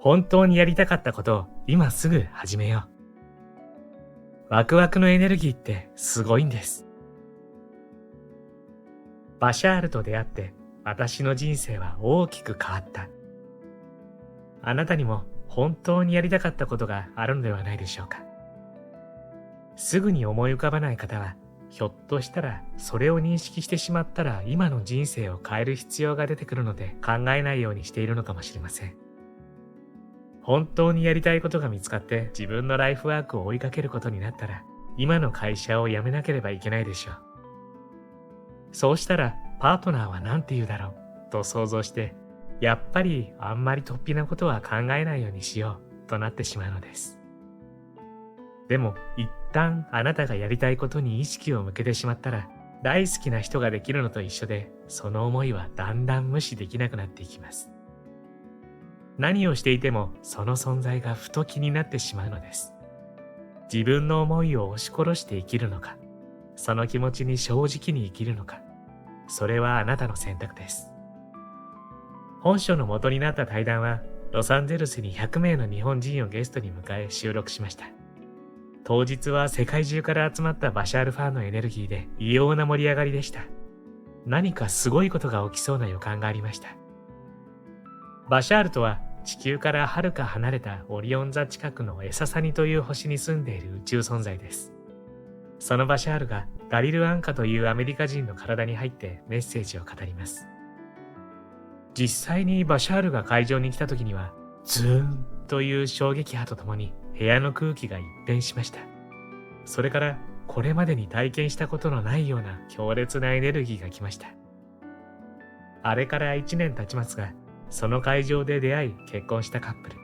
本当にやりたかったことを今すぐ始めよう。ワクワクのエネルギーってすごいんです。バシャールと出会って私の人生は大きく変わった。あなたにも本当にやりたかったことがあるのではないでしょうか。すぐに思い浮かばない方は、ひょっとしたらそれを認識してしまったら今の人生を変える必要が出てくるので考えないようにしているのかもしれません。本当にやりたいことが見つかって自分のライフワークを追いかけることになったら、今の会社を辞めなければいけないでしょう。そうしたらパートナーは何て言うだろうと想像して、やっぱりあんまり突飛なことは考えないようにしようとなってしまうのです。でも一旦あなたがやりたいことに意識を向けてしまったら、大好きな人ができるのと一緒で、その思いはだんだん無視できなくなっていきます。何をしていてもその存在がふと気になってしまうのです。自分の思いを押し殺して生きるのか、その気持ちに正直に生きるのか、それはあなたの選択です。本書の元になった対談は、ロサンゼルスに100名の日本人をゲストに迎え収録しました。当日は世界中から集まったバシャールファンのエネルギーで異様な盛り上がりでした。何かすごいことが起きそうな予感がありました。バシャールとは地球からはるか離れたオリオン座近くのエササニという星に住んでいる宇宙存在です。そのバシャールがダリル・アンカというアメリカ人の体に入ってメッセージを語ります。実際にバシャールが会場に来た時には、ズーンという衝撃波とともに部屋の空気が一変しました。それからこれまでに体験したことのないような強烈なエネルギーが来ました。あれから1年経ちますが、その会場で出会い結婚したカップル、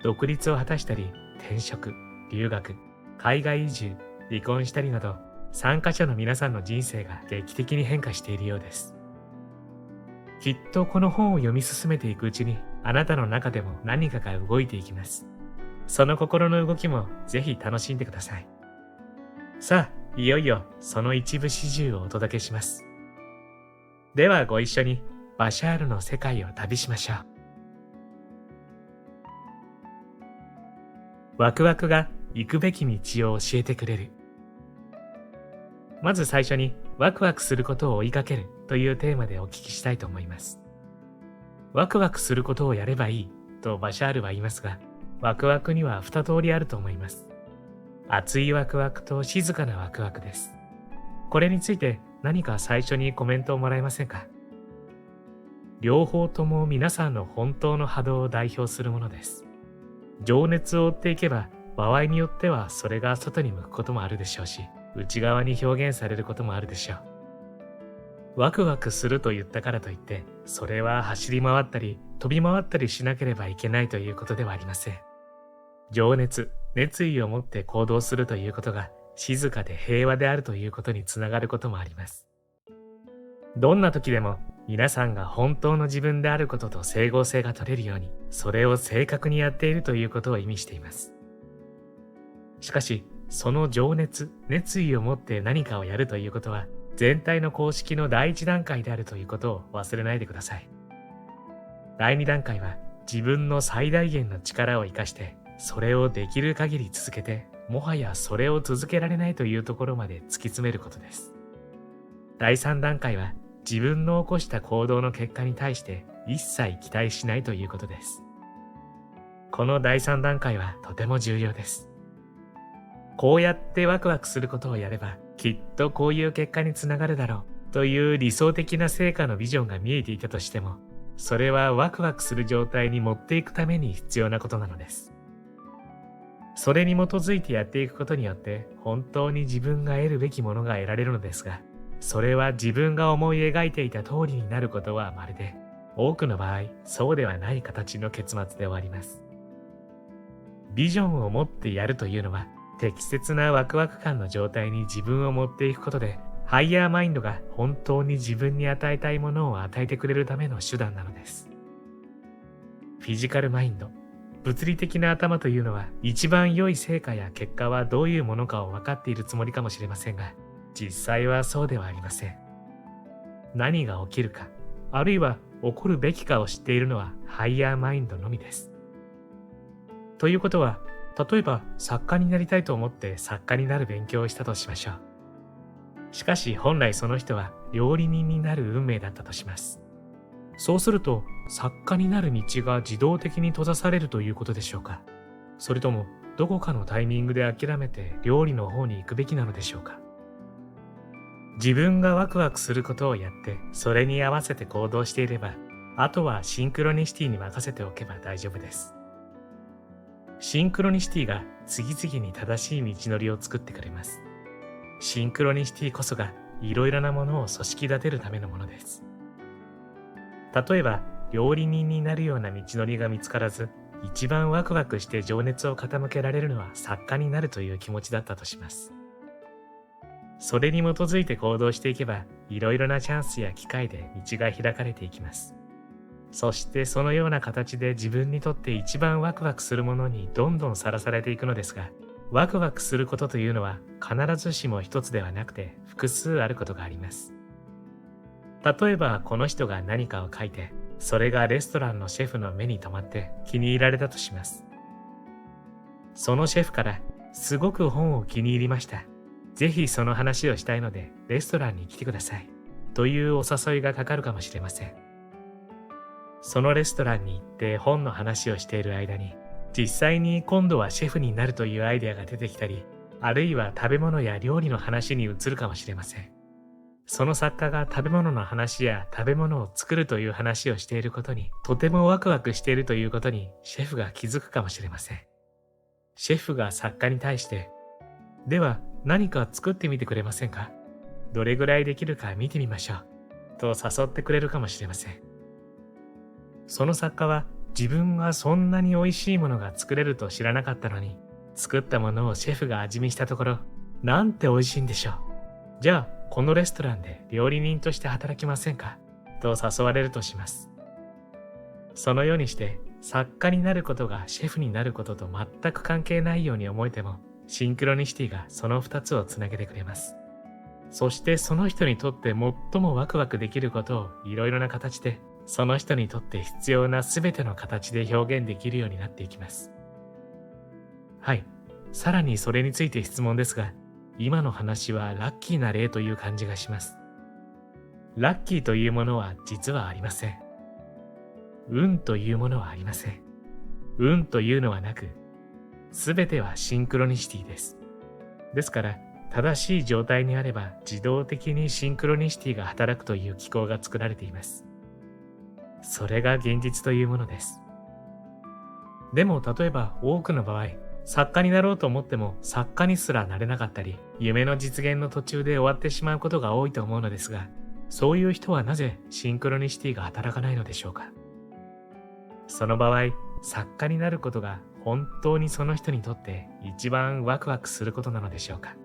独立を果たしたり、転職、留学、海外移住、離婚したりなど、参加者の皆さんの人生が劇的に変化しているようです。きっとこの本を読み進めていくうちに、あなたの中でも何かが動いていきます。その心の動きもぜひ楽しんでください。さあ、いよいよその一部始終をお届けします。ではご一緒にバシャールの世界を旅しましょう。ワクワクが行くべき道を教えてくれる。まず最初にワクワクすることを追いかけるというテーマでお聞きしたいと思います。ワクワクすることをやればいいとバシャールは言いますが、ワクワクには2通りあると思います。熱いワクワクと静かなワクワクです。これについて何か最初にコメントをもらえませんか？両方とも皆さんの本当の波動を代表するものです。情熱を追っていけば、場合によってはそれが外に向くこともあるでしょうし、内側に表現されることもあるでしょう。ワクワクすると言ったからといって、それは走り回ったり飛び回ったりしなければいけないということではありません。情熱、熱意を持って行動するということが静かで平和であるということにつながることもあります。どんな時でも皆さんが本当の自分であることと整合性が取れるように、それを正確にやっているということを意味しています。しかし、その情熱、熱意を持って何かをやるということは、全体の公式の第一段階であるということを忘れないでください。第二段階は自分の最大限の力を生かして、それをできる限り続けて、もはやそれを続けられないというところまで突き詰めることです。第三段階は自分の起こした行動の結果に対して一切期待しないということです。この第三段階はとても重要です。こうやってワクワクすることをやれば、きっとこういう結果につながるだろうという理想的な成果のビジョンが見えていたとしても、それはワクワクする状態に持っていくために必要なことなのです。それに基づいてやっていくことによって本当に自分が得るべきものが得られるのですが、それは自分が思い描いていた通りになることはまるで、多くの場合そうではない形の結末で終わります。ビジョンを持ってやるというのは、適切なワクワク感の状態に自分を持っていくことで、ハイヤーマインドが本当に自分に与えたいものを与えてくれるための手段なのです。フィジカルマインド、物理的な頭というのは、一番良い成果や結果はどういうものかを分かっているつもりかもしれませんが、実際はそうではありません。何が起きるか、あるいは起こるべきかを知っているのはハイヤーマインドのみです。ということは、例えば作家になりたいと思って作家になる勉強をしたとしましょう。しかし本来その人は料理人になる運命だったとします。そうすると作家になる道が自動的に閉ざされるということでしょうか。それともどこかのタイミングで諦めて料理の方に行くべきなのでしょうか。自分がワクワクすることをやってそれに合わせて行動していれば、あとはシンクロニシティに任せておけば大丈夫です。シンクロニシティが次々に正しい道のりを作ってくれます。シンクロニシティこそがいろいろなものを組織立てるためのものです。例えば料理人になるような道のりが見つからず、一番ワクワクして情熱を傾けられるのは作家になるという気持ちだったとします。それに基づいて行動していけば、いろいろなチャンスや機会で道が開かれていきます。そしてそのような形で自分にとって一番ワクワクするものにどんどんさらされていくのですが、ワクワクすることというのは必ずしも一つではなくて複数あることがあります。例えばこの人が何かを書いて、それがレストランのシェフの目に留まって気に入られたとします。そのシェフからすごく本を気に入りました。ぜひその話をしたいのでレストランに来てください。というお誘いがかかるかもしれません。そのレストランに行って本の話をしている間に、実際に今度はシェフになるというアイデアが出てきたり、あるいは食べ物や料理の話に移るかもしれません。その作家が食べ物の話や食べ物を作るという話をしていることにとてもワクワクしているということにシェフが気づくかもしれません。シェフが作家に対して、では何か作ってみてくれませんか？どれぐらいできるか見てみましょう。と誘ってくれるかもしれません。その作家は自分がそんなに美味しいものが作れると知らなかったのに、作ったものをシェフが味見したところ、なんて美味しいんでしょう。じゃあこのレストランで料理人として働きませんか？と誘われるとします。そのようにして作家になることがシェフになることと全く関係ないように思えても、シンクロニシティがその2つをつなげてくれます。そしてその人にとって最もワクワクできることをいろいろな形で、その人にとって必要なすべての形で表現できるようになっていきます。はい。さらにそれについて質問ですが、今の話はラッキーな例という感じがします。ラッキーというものは実はありません。運というものはありません。運というのはなく、すべてはシンクロニシティです。ですから、正しい状態にあれば自動的にシンクロニシティが働くという機構が作られています。それが現実というものです。でも例えば多くの場合、作家になろうと思っても作家にすらなれなかったり、夢の実現の途中で終わってしまうことが多いと思うのですが、そういう人はなぜシンクロニシティが働かないのでしょうか。その場合、作家になることが本当にその人にとって一番ワクワクすることなのでしょうか。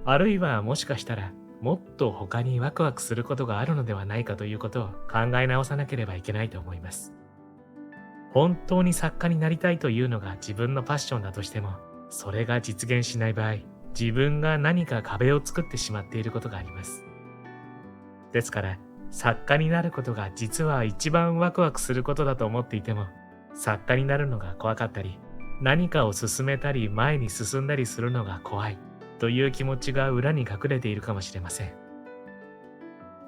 あるいはもしかしたらもっと他にワクワクすることがあるのではないかということを考え直さなければいけないと思います。本当に作家になりたいというのが自分のパッションだとしても、それが実現しない場合、自分が何か壁を作ってしまっていることがあります。ですから、作家になることが実は一番ワクワクすることだと思っていても、作家になるのが怖かったり、何かを進めたり前に進んだりするのが怖いという気持ちが裏に隠れているかもしれません。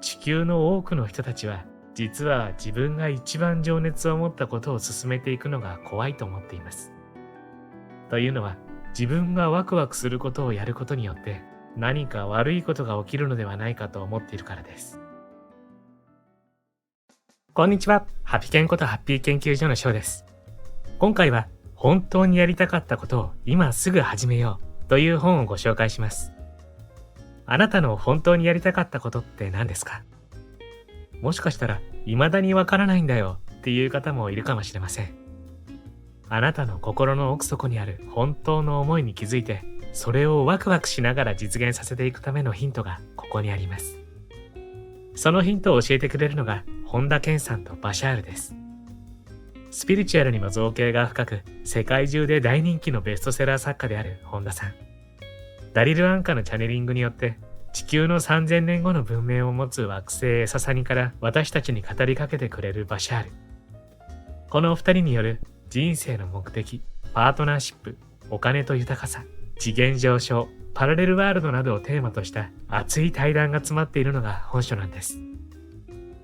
地球の多くの人たちは、実は自分が一番情熱を持ったことを進めていくのが怖いと思っています。というのは、自分がワクワクすることをやることによって何か悪いことが起きるのではないかと思っているからです。こんにちは。ハピケンことハッピー研究所の翔です。今回は本当にやりたかったことを今すぐ始めようという本をご紹介します。あなたの本当にやりたかったことって何ですか？もしかしたら未だにわからないんだよっていう方もいるかもしれません。あなたの心の奥底にある本当の思いに気づいて、それをワクワクしながら実現させていくためのヒントがここにあります。そのヒントを教えてくれるのが本田健さんとバシャールです。スピリチュアルにも造形が深く、世界中で大人気のベストセラー作家である本田さん。ダリル・アンカのチャネリングによって地球の3000年後の文明を持つ惑星エササニから私たちに語りかけてくれるバシャール。このお二人による人生の目的、パートナーシップ、お金と豊かさ、次元上昇、パラレルワールドなどをテーマとした熱い対談が詰まっているのが本書なんです。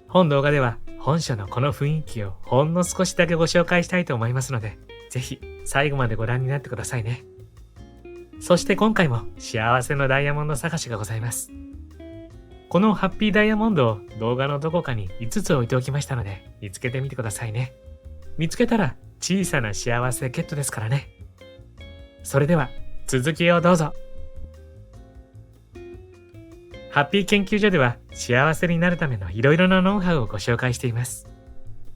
本動画では本書のこの雰囲気をほんの少しだけご紹介したいと思いますので、ぜひ最後までご覧になってくださいね。そして今回も幸せのダイヤモンド探しがございます。このハッピーダイヤモンドを動画のどこかに5つ置いておきましたので、見つけてみてくださいね。見つけたら小さな幸せゲットですからね。それでは続きをどうぞ。ハッピー研究所では幸せになるためのいろいろなノウハウをご紹介しています。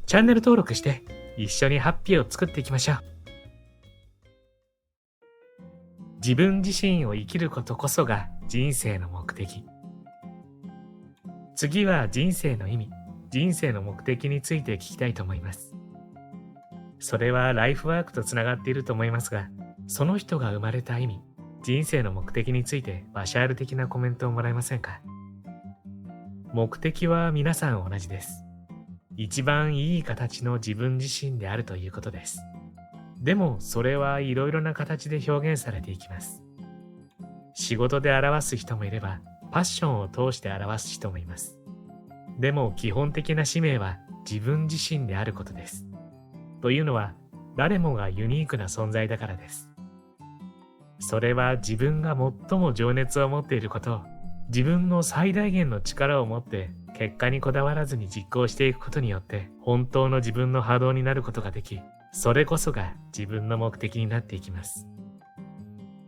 チャンネル登録して一緒にハッピーを作っていきましょう。自分自身を生きることこそが人生の目的。次は人生の意味、人生の目的について聞きたいと思います。それはライフワークとつながっていると思いますが、その人が生まれた意味、人生の目的についてバシャール的なコメントをもらえませんか？目的は皆さん同じです。一番いい形の自分自身であるということです。でもそれはいろいろな形で表現されていきます。仕事で表す人もいれば、パッションを通して表す人もいます。でも基本的な使命は自分自身であることです。というのは、誰もがユニークな存在だからです。それは自分が最も情熱を持っていることを、自分の最大限の力を持って結果にこだわらずに実行していくことによって本当の自分の波動になることができ、それこそが自分の目的になっていきます。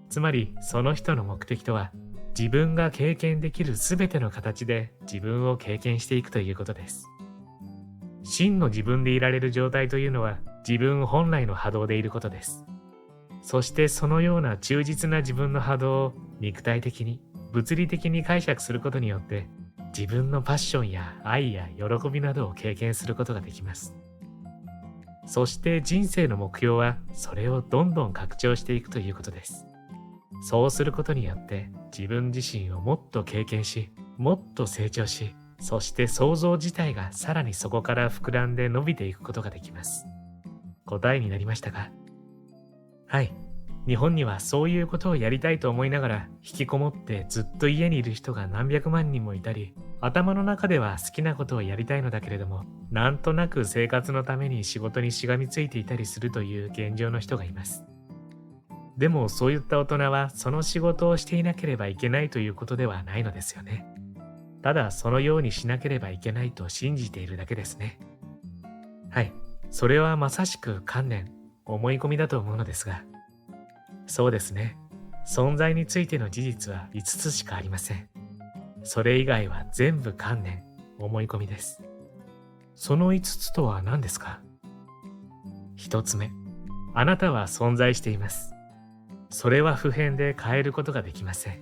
つまりその人の目的とは、自分が経験できるすべての形で自分を経験していくということです。真の自分でいられる状態というのは自分本来の波動でいることです。そしてそのような忠実な自分の波動を肉体的に、物理的に解釈することによって、自分のパッションや愛や喜びなどを経験することができます。そして人生の目標はそれをどんどん拡張していくということです。そうすることによって自分自身をもっと経験し、もっと成長し、そして想像自体がさらにそこから膨らんで伸びていくことができます。答えになりましたか？はい。日本にはそういうことをやりたいと思いながら引きこもってずっと家にいる人が何百万人もいたり、頭の中では好きなことをやりたいのだけれども、なんとなく生活のために仕事にしがみついていたりするという現状の人がいます。でもそういった大人はその仕事をしていなければいけないということではないのですよね。ただそのようにしなければいけないと信じているだけですね。はい。それはまさしく観念、思い込みだと思うのですが、そうですね。存在についての事実は5つしかありません。それ以外は全部観念、思い込みです。その5つとは何ですか？1つ目、あなたは存在しています。それは不変で変えることができません。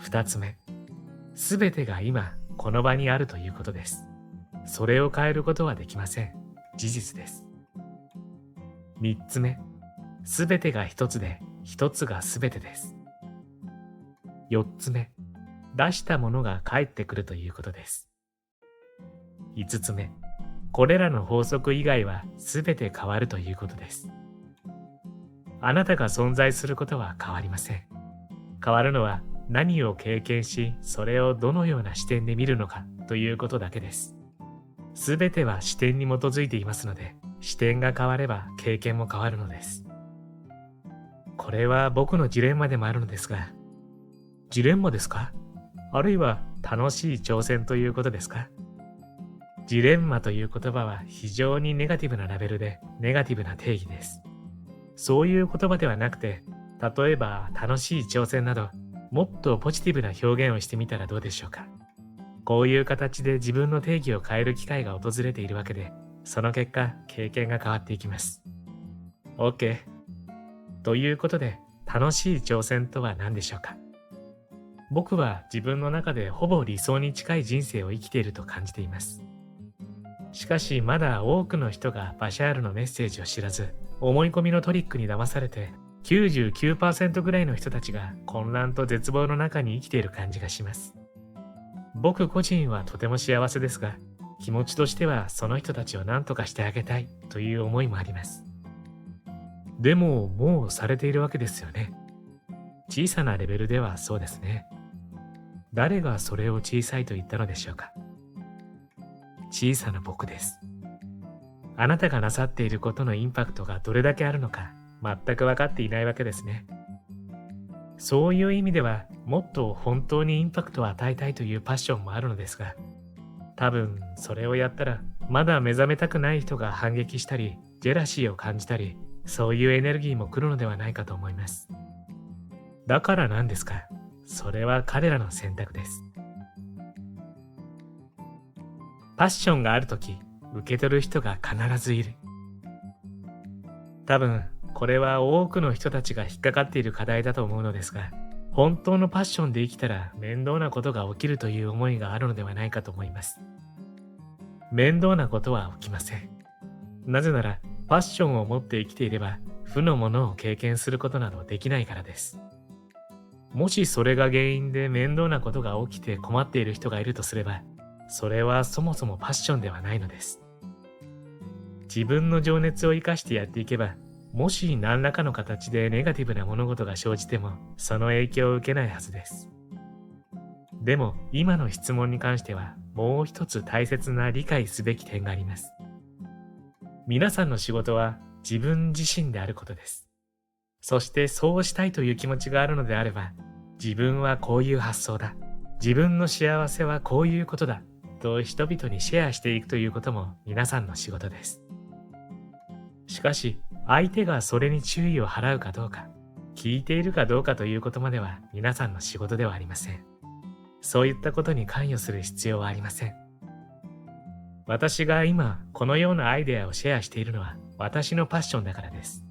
2つ目、すべてが今この場にあるということです。それを変えることはできません。事実です。3つ目、すべてが一つで一つがすべてです。4つ目、出したものが返ってくるということです。5つ目、これらの法則以外はすべて変わるということです。あなたが存在することは変わりません。変わるのは何を経験し、それをどのような視点で見るのかということだけです。すべては視点に基づいていますので、視点が変われば経験も変わるのです。これは僕のジレンマでもあるのですが、ジレンマですか？あるいは楽しい挑戦ということですか？ジレンマという言葉は非常にネガティブなラベルでネガティブな定義です。そういう言葉ではなくて、例えば楽しい挑戦など、もっとポジティブな表現をしてみたらどうでしょうか。こういう形で自分の定義を変える機会が訪れているわけで、その結果、経験が変わっていきます。OK。ということで、楽しい挑戦とは何でしょうか。僕は自分の中でほぼ理想に近い人生を生きていると感じています。しかしまだ多くの人がバシャールのメッセージを知らず、思い込みのトリックに騙されて、99% ぐらいの人たちが混乱と絶望の中に生きている感じがします。僕個人はとても幸せですが、気持ちとしてはその人たちを何とかしてあげたいという思いもあります。でももうされているわけですよね。小さなレベルではそうですね。誰がそれを小さいと言ったのでしょうか。小さな僕です。あなたがなさっていることのインパクトがどれだけあるのか全く分かっていないわけですね。そういう意味ではもっと本当にインパクトを与えたいというパッションもあるのですが、多分それをやったらまだ目覚めたくない人が反撃したり、ジェラシーを感じたり、そういうエネルギーも来るのではないかと思います。だから何ですか？それは彼らの選択です。パッションがあるとき、受け取る人が必ずいる。多分、これは多くの人たちが引っかかっている課題だと思うのですが、本当のパッションで生きたら面倒なことが起きるという思いがあるのではないかと思います。面倒なことは起きません。なぜなら、パッションを持って生きていれば、負のものを経験することなどできないからです。もしそれが原因で面倒なことが起きて困っている人がいるとすれば、それはそもそもパッションではないのです。自分の情熱を生かしてやっていけば、もし何らかの形でネガティブな物事が生じても、その影響を受けないはずです。でも、今の質問に関しては、もう一つ大切な理解すべき点があります。皆さんの仕事は自分自身であることです。そしてそうしたいという気持ちがあるのであれば、自分はこういう発想だ。自分の幸せはこういうことだ。と人々にシェアしていくということも皆さんの仕事です。しかし、相手がそれに注意を払うかどうか、聞いているかどうかということまでは皆さんの仕事ではありません。そういったことに関与する必要はありません。私が今このようなアイデアをシェアしているのは私のパッションだからです。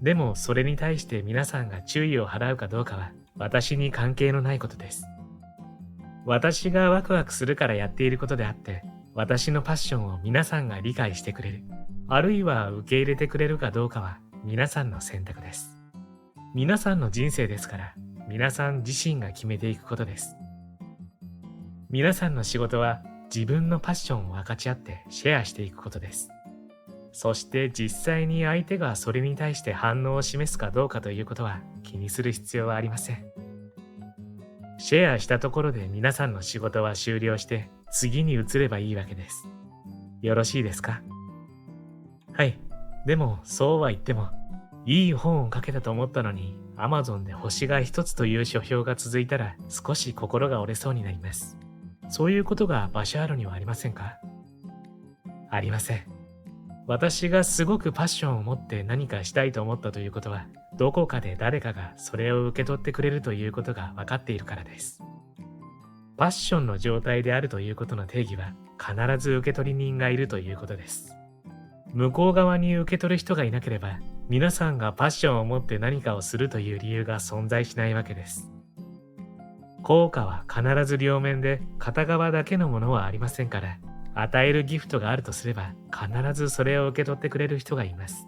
でもそれに対して皆さんが注意を払うかどうかは私に関係のないことです。私がワクワクするからやっていることであって、私のパッションを皆さんが理解してくれる、あるいは受け入れてくれるかどうかは皆さんの選択です。皆さんの人生ですから、皆さん自身が決めていくことです。皆さんの仕事は自分のパッションを分かち合ってシェアしていくことです。そして実際に相手がそれに対して反応を示すかどうかということは気にする必要はありません。シェアしたところで皆さんの仕事は終了して次に移ればいいわけです。よろしいですか？はい。でもそうは言っても、いい本を書けたと思ったのに Amazon で星が一つという書評が続いたら少し心が折れそうになります。そういうことがバシャールにはありませんか？ありません。私がすごくパッションを持って何かしたいと思ったということは、どこかで誰かがそれを受け取ってくれるということが分かっているからです。パッションの状態であるということの定義は、必ず受け取り人がいるということです。向こう側に受け取る人がいなければ、皆さんがパッションを持って何かをするという理由が存在しないわけです。効果は必ず両面で片側だけのものはありませんから、与えるギフトがあるとすれば必ずそれを受け取ってくれる人がいます。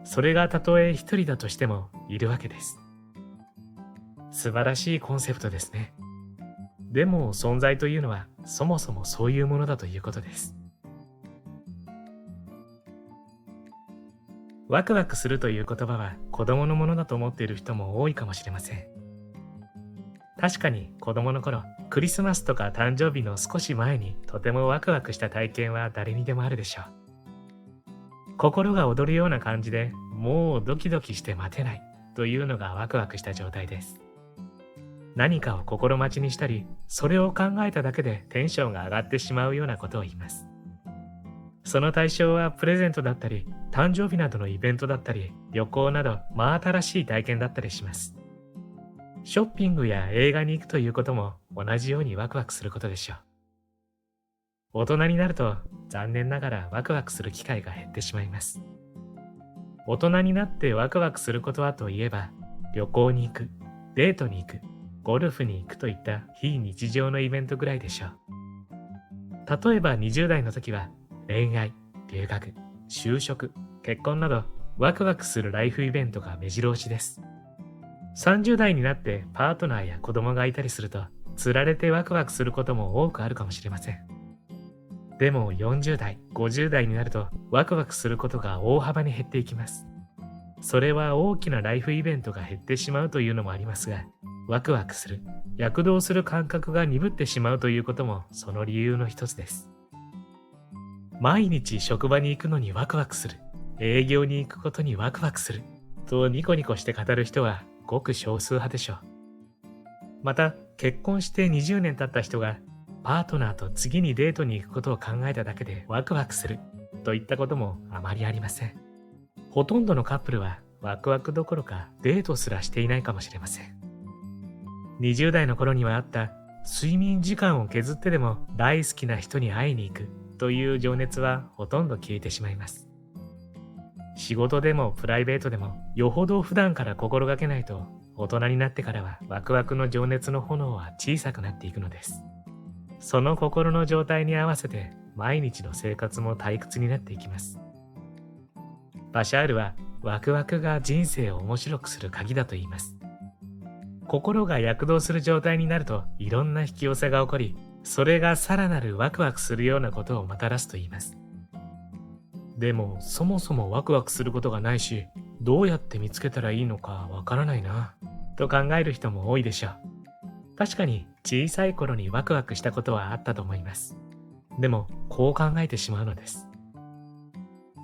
それがたとえ一人だとしてもいるわけです。素晴らしいコンセプトですね。でも存在というのはそもそもそういうものだということです。ワクワクするという言葉は子供のものだと思っている人も多いかもしれません。確かに子供の頃、クリスマスとか誕生日の少し前にとてもワクワクした体験は誰にでもあるでしょう。心が躍るような感じでもうドキドキして待てないというのがワクワクした状態です。何かを心待ちにしたり、それを考えただけでテンションが上がってしまうようなことを言います。その対象はプレゼントだったり、誕生日などのイベントだったり、旅行など真新しい体験だったりします。ショッピングや映画に行くということも同じようにワクワクすることでしょう。大人になると残念ながらワクワクする機会が減ってしまいます。大人になってワクワクすることはといえば、旅行に行く、デートに行く、ゴルフに行くといった非日常のイベントぐらいでしょう。例えば20代の時は恋愛、留学、就職、結婚などワクワクするライフイベントが目白押しです。30代になってパートナーや子供がいたりすると、つられてワクワクすることも多くあるかもしれません。でも40代、50代になるとワクワクすることが大幅に減っていきます。それは大きなライフイベントが減ってしまうというのもありますが、ワクワクする、躍動する感覚が鈍ってしまうということもその理由の一つです。毎日職場に行くのにワクワクする、営業に行くことにワクワクする、とニコニコして語る人はごく少数派でしょう。また、結婚して20年経った人が、パートナーと次にデートに行くことを考えただけでワクワクする、といったこともあまりありません。ほとんどのカップルはワクワクどころかデートすらしていないかもしれません。20代の頃にはあった睡眠時間を削ってでも大好きな人に会いに行くという情熱はほとんど消えてしまいます。仕事でもプライベートでもよほど普段から心がけないと、大人になってからはワクワクの情熱の炎は小さくなっていくのです。その心の状態に合わせて毎日の生活も退屈になっていきます。バシャールはワクワクが人生を面白くする鍵だと言います。心が躍動する状態になるといろんな引き寄せが起こり、それがさらなるワクワクするようなことをもたらすと言います。でもそもそもワクワクすることがないし、どうやって見つけたらいいのかわからないな、と考える人も多いでしょう。確かに小さい頃にワクワクしたことはあったと思います。でもこう考えてしまうのです。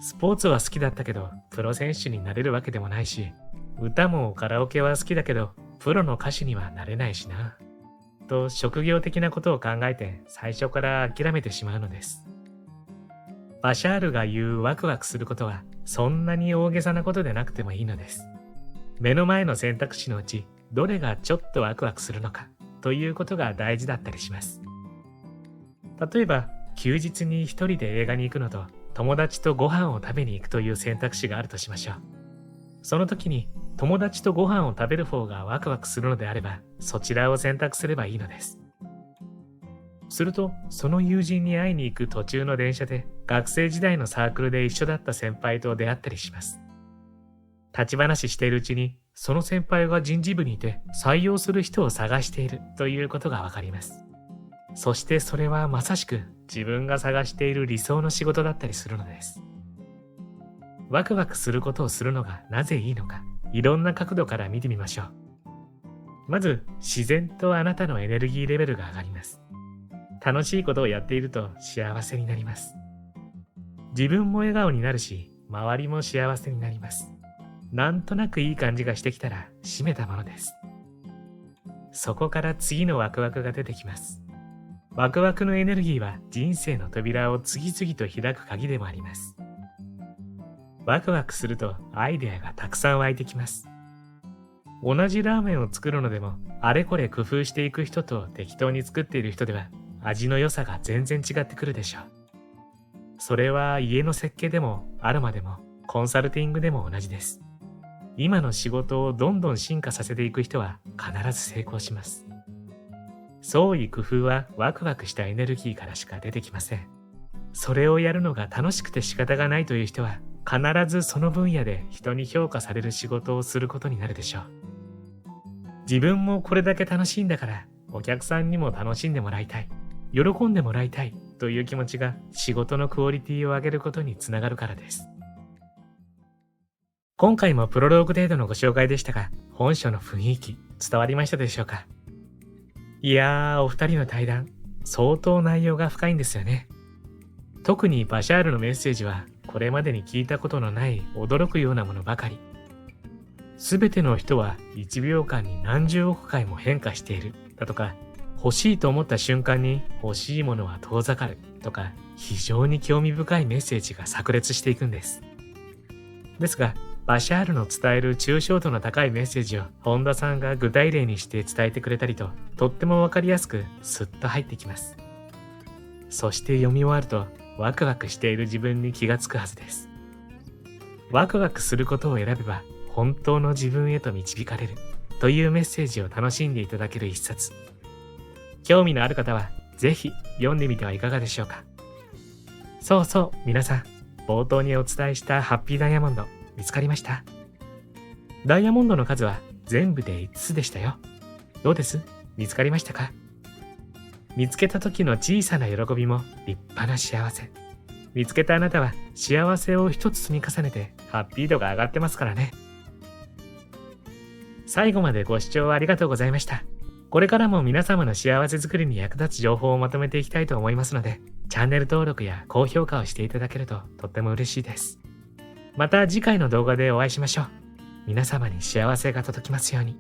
スポーツは好きだったけどプロ選手になれるわけでもないし、歌もカラオケは好きだけどプロの歌手にはなれないしな、と職業的なことを考えて最初から諦めてしまうのです。バシャールが言うワクワクすることはそんなに大げさなことでなくてもいいのです。目の前の選択肢のうちどれがちょっとワクワクするのかということが大事だったりします。例えば休日に一人で映画に行くのと友達とご飯を食べに行くという選択肢があるとしましょう。その時に友達とご飯を食べる方がワクワクするのであれば、そちらを選択すればいいのです。すると、その友人に会いに行く途中の電車で、学生時代のサークルで一緒だった先輩と出会ったりします。立ち話しているうちに、その先輩が人事部にいて採用する人を探しているということがわかります。そしてそれはまさしく自分が探している理想の仕事だったりするのです。ワクワクすることをするのがなぜいいのか、いろんな角度から見てみましょう。まず、自然とあなたのエネルギーレベルが上がります。楽しいことをやっていると幸せになります。自分も笑顔になるし、周りも幸せになります。なんとなくいい感じがしてきたら締めたものです。そこから次のワクワクが出てきます。ワクワクのエネルギーは人生の扉を次々と開く鍵でもあります。ワクワクするとアイデアがたくさん湧いてきます。同じラーメンを作るのでも、あれこれ工夫していく人と適当に作っている人では、味の良さが全然違ってくるでしょう。それは家の設計でもアロマでもコンサルティングでも同じです。今の仕事をどんどん進化させていく人は必ず成功します。創意工夫はワクワクしたエネルギーからしか出てきません。それをやるのが楽しくて仕方がないという人は、必ずその分野で人に評価される仕事をすることになるでしょう。自分もこれだけ楽しいんだから、お客さんにも楽しんでもらいたい、喜んでもらいたいという気持ちが仕事のクオリティを上げることにつながるからです。今回もプロローグ程度のご紹介でしたが、本書の雰囲気伝わりましたでしょうか？いやー、お二人の対談、相当内容が深いんですよね。特にバシャールのメッセージは、これまでに聞いたことのない驚くようなものばかり。すべての人は1秒間に何十億回も変化しているだとか、欲しいと思った瞬間に欲しいものは遠ざかるとか、非常に興味深いメッセージが炸裂していくんです。ですが、バシャールの伝える抽象度の高いメッセージを本田さんが具体例にして伝えてくれたりと、とってもわかりやすくスッと入ってきます。そして読み終わると、ワクワクしている自分に気がつくはずです。ワクワクすることを選べば本当の自分へと導かれるというメッセージを楽しんでいただける一冊。興味のある方はぜひ読んでみてはいかがでしょうか。そうそう、皆さん、冒頭にお伝えしたハッピーダイヤモンド見つかりました？ダイヤモンドの数は全部で5つでしたよ。どうです？見つかりましたか？見つけた時の小さな喜びも立派な幸せ。見つけたあなたは幸せを一つ積み重ねてハッピー度が上がってますからね。最後までご視聴ありがとうございました。これからも皆様の幸せづくりに役立つ情報をまとめていきたいと思いますので、チャンネル登録や高評価をしていただけるととっても嬉しいです。また次回の動画でお会いしましょう。皆様に幸せが届きますように。